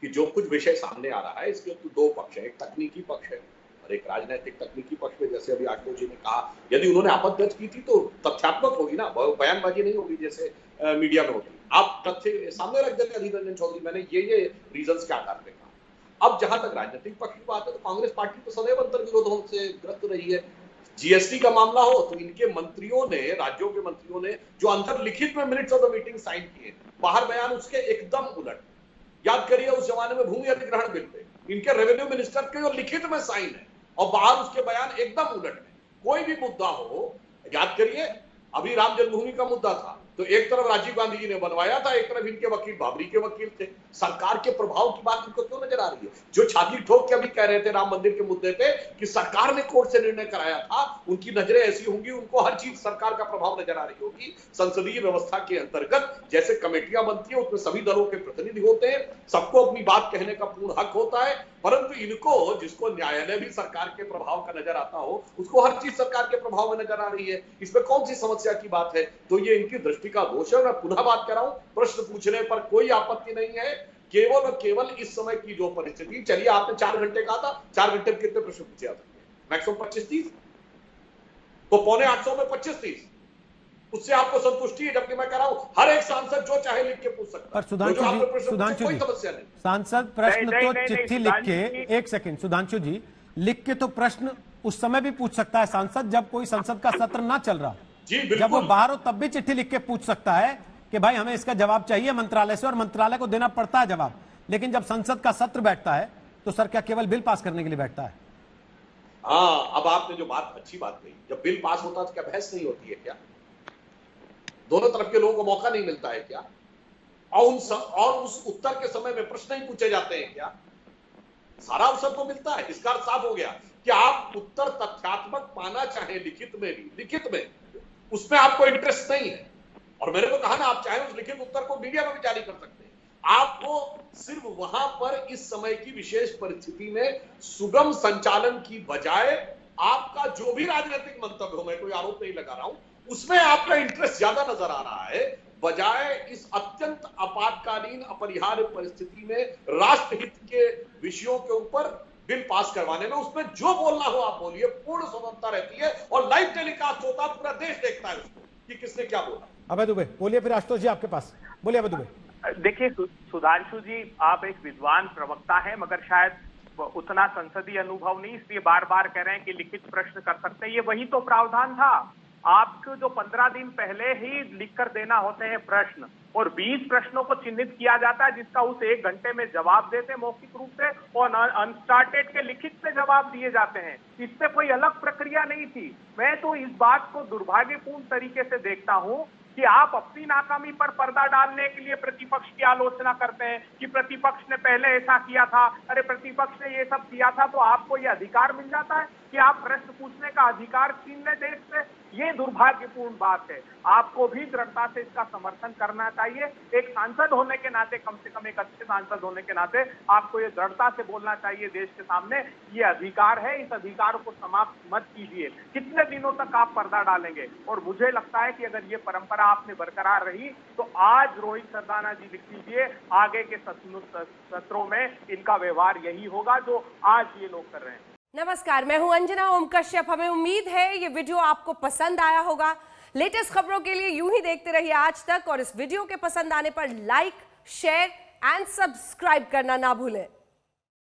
कि जो कुछ विषय सामने आ रहा है इसके तो दो पक्ष है, एक तकनीकी पक्ष है और एक राजनीतिक। तकनीकी पक्ष में जैसे अभी आशुतोष जी ने कहा, यदि उन्होंने आपत्ति दर्ज की थी तो तथ्यात्मक होगी ना, बयानबाजी नहीं होगी जैसे मीडिया में होती। आप तथ्य सामने रख देते अधीर रंजन चौधरी, मैंने ये रीजंस क्या कारण कहा। अब जहां तक राजनीतिक पक्ष की बात है तो कांग्रेस पार्टी तो सदैव अंतर्विरोधों से ग्रस्त रही है। जीएसटी का मामला हो तो इनके मंत्रियों ने, राज्यों के मंत्रियों ने जो अंतर लिखित में minutes of the meeting sign किए, बाहर बयान उसके एकदम उलट। याद करिए उस जमाने में भूमि अधिग्रहण बिल पे इनके रेवेन्यू मिनिस्टर के जो लिखित में साइन है और बाहर उसके बयान एकदम उलट है। कोई भी मुद्दा हो, याद करिए अभी राम जन्मभूमि का मुद्दा था तो एक तरफ राजीव गांधी जी ने बनवाया था, एक तरफ इनके वकील बाबरी के वकील थे। सरकार के प्रभाव की बात इनको क्यों नजर आ रही है? जो छाती ठोक के अभी कह रहे थे राम मंदिर के मुद्दे पे कि सरकार ने कोर्ट से निर्णय कराया था, उनकी नजरें ऐसी होंगी, उनको हर चीज सरकार का प्रभाव नजर आ रही होगी। संसदीय व्यवस्था के अंतर्गत जैसे कमेटियां बनती है उसमें सभी दलों के प्रतिनिधि होते हैं, सबको अपनी बात कहने का पूर्ण हक होता है, परंतु इनको, जिसको न्यायालय भी सरकार के प्रभाव का नजर आता हो, उसको हर चीज सरकार के प्रभाव में नजर आ रही है। इसमें कौन सी समस्या की बात है? तो ये इनकी दृष्टि का दोष है। मैं पुनः बात कर रहा हूं, प्रश्न पूछने पर कोई आपत्ति नहीं है, केवल और केवल इस समय की जो परिस्थिति। चलिए आपने 4 घंटे कहा था, 4 घंटे में कितने प्रश्न पूछे जाते हैं? मैक्सिमम 25-30, तो 750 में 25-30 उससे आपको संतुष्टि है? जबकि मैं कह रहा हूं हर एक सांसद जो चाहे लिख के पूछ सकता है। सुधांशु जी, सांसद प्रश्न तो चिट्ठी लिख के, एक सेकंड सुधांशु जी, लिख के तो प्रश्न उस समय भी पूछ सकता है सांसद जब कोई संसद का सत्र ना चल रहा। जब वो बाहर हो तब भी चिट्ठी लिख के पूछ सकता है कि भाई हमें इसका जवाब चाहिए मंत्रालय से, और मंत्रालय को देना पड़ता है जवाब। लेकिन जब संसद का सत्र बैठता है तो सर क्या केवल बिल पास करने के लिए बैठता है? हाँ, अब आपने जो बात, अच्छी बात कही, जब बिल पास होता है तो क्या बहस नहीं होती है क्या? दोनों तरफ के लोगों को मौका नहीं मिलता है क्या? और उस उत्तर के समय में प्रश्न ही पूछे जाते हैं क्या? सारा अवसर तो मिलता है। इसका अर्थ साफ हो गया कि आप उत्तर तथ्यात्मक पाना चाहे लिखित में भी, लिखित में उसमें आपको इंटरेस्ट नहीं है। और मैंने तो कहा ना, आप चाहे उस लिखित उत्तर को मीडिया में भी जारी कर सकते हैं। आपको सिर्फ वहां पर इस समय की विशेष परिस्थिति में सुगम संचालन की बजाय आपका जो भी राजनीतिक मंतव्य हो, मैं कोई आरोप नहीं लगा रहा हूं, उसमें आपका इंटरेस्ट ज्यादा नजर आ रहा है, बजाय इस अत्यंत आपातकालीन अपरिहार्य परिस्थिति में राष्ट्रहित के विषयों के ऊपर बिल पास करवाने में। उसमें जो बोलना हो आप बोलिए, पूर्ण स्वतंत्रता रहती है और लाइव टेलीकास्ट होता है, पूरा देश देखता है उसको कि किसने क्या बोला। अभय दुबे बोलिए, फिर आशुतोष जी आपके पास। बोलिए अभय दुबे। देखिए सुधांशु जी, आप एक विद्वान प्रवक्ता हैं, मगर शायद उतना संसदीय अनुभव नहीं, इसलिए बार बार कह रहे हैं कि लिखित प्रश्न कर सकते हैं। ये वही तो प्रावधान था आपको, जो 15 दिन पहले ही लिखकर देना होते हैं प्रश्न, और 20 प्रश्नों को चिन्हित किया जाता है जिसका उस 1 घंटे में जवाब देते हैं मौखिक रूप से, और अनस्टार्टेड के लिखित में जवाब दिए जाते हैं। इससे कोई अलग प्रक्रिया नहीं थी। मैं तो इस बात को दुर्भाग्यपूर्ण तरीके से देखता हूं कि आप अपनी नाकामी पर पर्दा डालने के लिए प्रतिपक्ष की आलोचना करते हैं कि प्रतिपक्ष ने पहले ऐसा किया था, अरे प्रतिपक्ष ने ये सब किया था, तो आपको ये अधिकार मिल जाता है कि आप प्रश्न पूछने का अधिकार छीन ले देश से। ये दुर्भाग्यपूर्ण बात है। आपको भी दृढ़ता से इसका समर्थन करना चाहिए। एक सांसद होने के नाते, कम से कम एक अच्छे सांसद होने के नाते, आपको ये दृढ़ता से बोलना चाहिए देश के सामने, ये अधिकार है, इस अधिकार को समाप्त मत कीजिए। कितने दिनों तक आप पर्दा डालेंगे? और मुझे लगता है कि अगर ये परंपरा आपने बरकरार रही तो आज रोहित सरदाना जी लिख लीजिए, आगे के सत्रों में इनका व्यवहार यही होगा जो आज ये लोग कर रहे हैं। नमस्कार, मैं हूं अंजना ओम कश्यप। हमें उम्मीद है ये वीडियो आपको पसंद आया होगा। लेटेस्ट खबरों के लिए यूं ही देखते रहिए आज तक, और इस वीडियो के पसंद आने पर लाइक, शेयर एंड सब्सक्राइब करना ना भूलें।